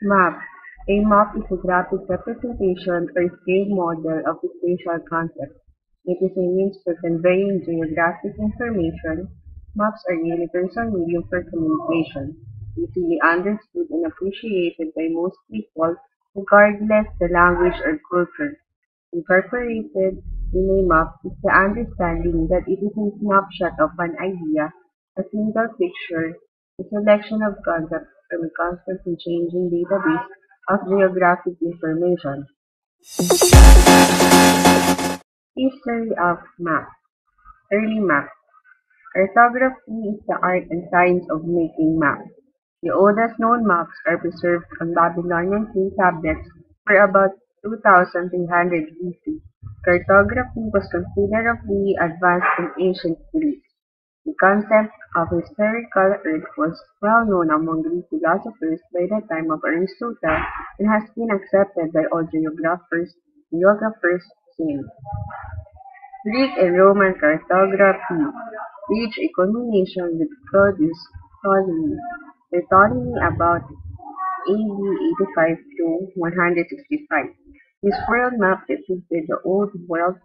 Map. A map is a graphic representation or scale model of a spatial concept. It is a means for conveying geographic information. Maps are a universal medium for communication, easily understood and appreciated by most people, regardless the language or culture. Incorporated in a map is the understanding that it is a snapshot of an idea, a single picture, a selection of concepts from a constantly changing database of geographic information. History of maps. Early maps. Cartography is the art and science of making maps. The oldest known maps are preserved on Babylonian cave tablets for about 2300 BC. Cartography was considerably advanced in ancient Greece. The concept of a spherical Earth was well known among Greek philosophers by the time of Aristotle and has been accepted by all geographers since. Greek and Roman cartography reached a culmination with Claudius Ptolemy. Ptolemy about AD 85 to 165. His world map depicted the Old World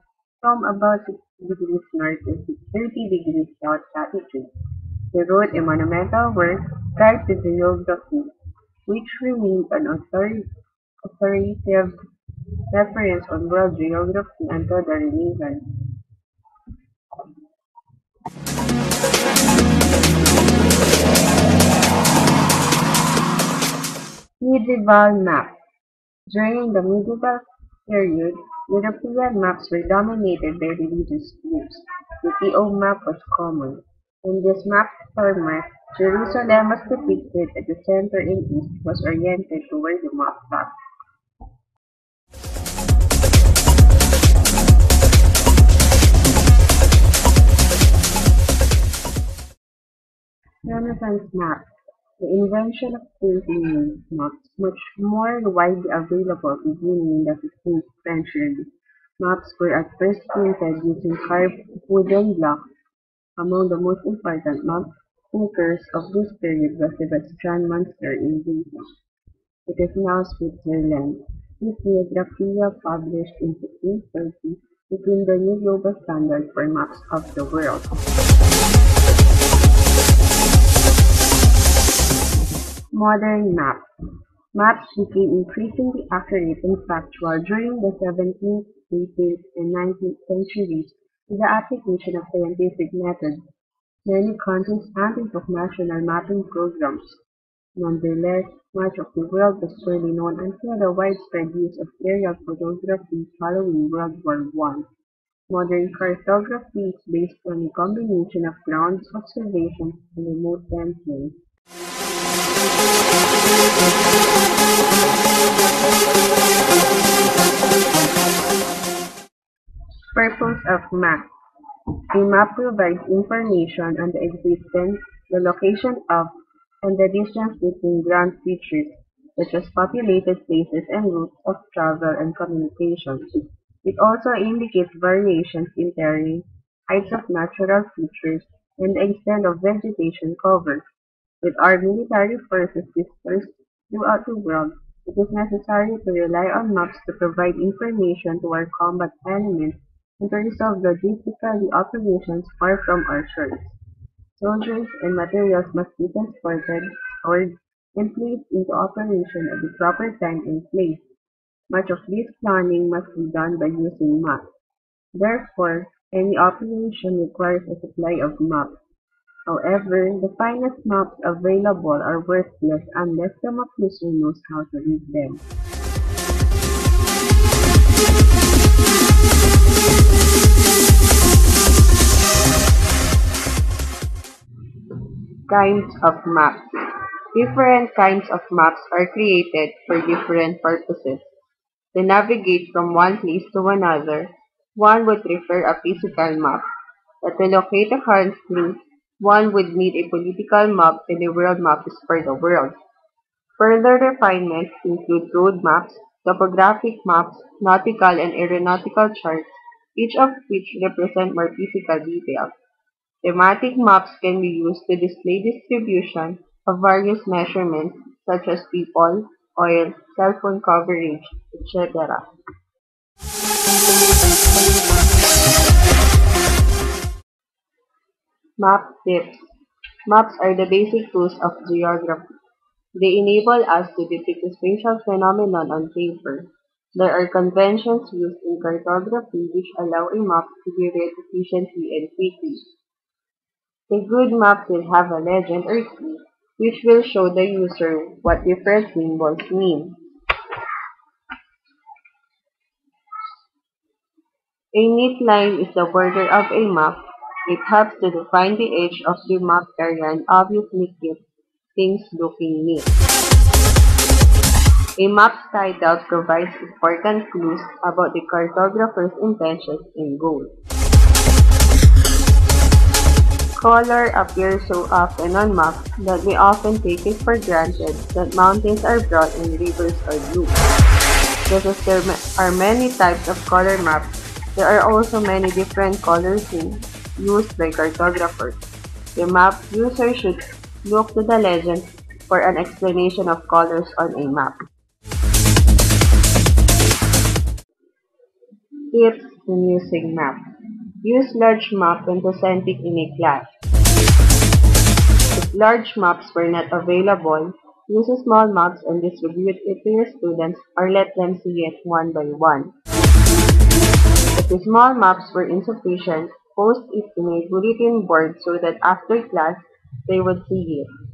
from about 60 degrees north to 30 degrees south latitude. He wrote a monumental work, Guide to Geography, which remained an authoritative reference on world geography until the Renaissance. Medieval maps. During the medieval period, European maps were dominated by religious views. The PO map was common. In this map format, Jerusalem was depicted at the center and east was oriented toward the map top. Renaissance maps. The invention of printing made maps much more widely available beginning in the 15th century. Maps were at first printed using carved wooden blocks. Among the most important map makers of this period was Sebastian Munster in Greece. It is now Switzerland. His Geographia, published in 1530, became the new global standard for maps of the world. Modern maps. Maps became increasingly accurate and factual during the 17th, 18th, and 19th centuries with the application of scientific methods. Many countries handed of national mapping programs. Nonetheless, much of the world was poorly known until the widespread use of aerial photography following World War One. Modern cartography is based on a combination of ground observations and remote sensing. Purpose of map. A map provides information on the existence, the location of, and the distance between ground features, such as populated places and routes of travel and communication. It also indicates variations in terrain, heights of natural features, and the extent of vegetation cover. With our military forces dispersed throughout the world, it is necessary to rely on maps to provide information to our combat elements and to resolve logistically operations far from our shores. Soldiers and materials must be transported, stored, and placed into operation at the proper time and place. Much of this planning must be done by using maps. Therefore, any operation requires a supply of maps. However, the finest maps available are worthless unless the map user knows how to read them. Kinds of maps. Different kinds of maps are created for different purposes. To navigate from one place to another, one would prefer a physical map. But to locate a country, one would need a political map and a world map is for the world. Further refinements include road maps, topographic maps, nautical and aeronautical charts, each of which represent more physical details. Thematic maps can be used to display distribution of various measurements such as people, oil, cell phone coverage, etc. Map tips. Maps are the basic tools of geography. They enable us to depict a spatial phenomenon on paper. There are conventions used in cartography which allow a map to be read efficiently and quickly. A good map will have a legend or key which will show the user what different symbols mean. A neat line is the border of a map. It helps to define the edge of the map area and obviously keep things looking neat. A map's title provides important clues about the cartographer's intentions and goals. Color appears so often on maps that we often take it for granted that mountains are brown and rivers are blue. Just as there are many types of color maps, there are also many different color schemes used by cartographers. The map user should look to the legend for an explanation of colors on a map. Tips in using maps. Use large map when presenting in a class. If large maps were not available, use small maps and distribute it to your students or let them see it one by one. If the small maps were insufficient, post it in a bulletin board so that after class, they would see it.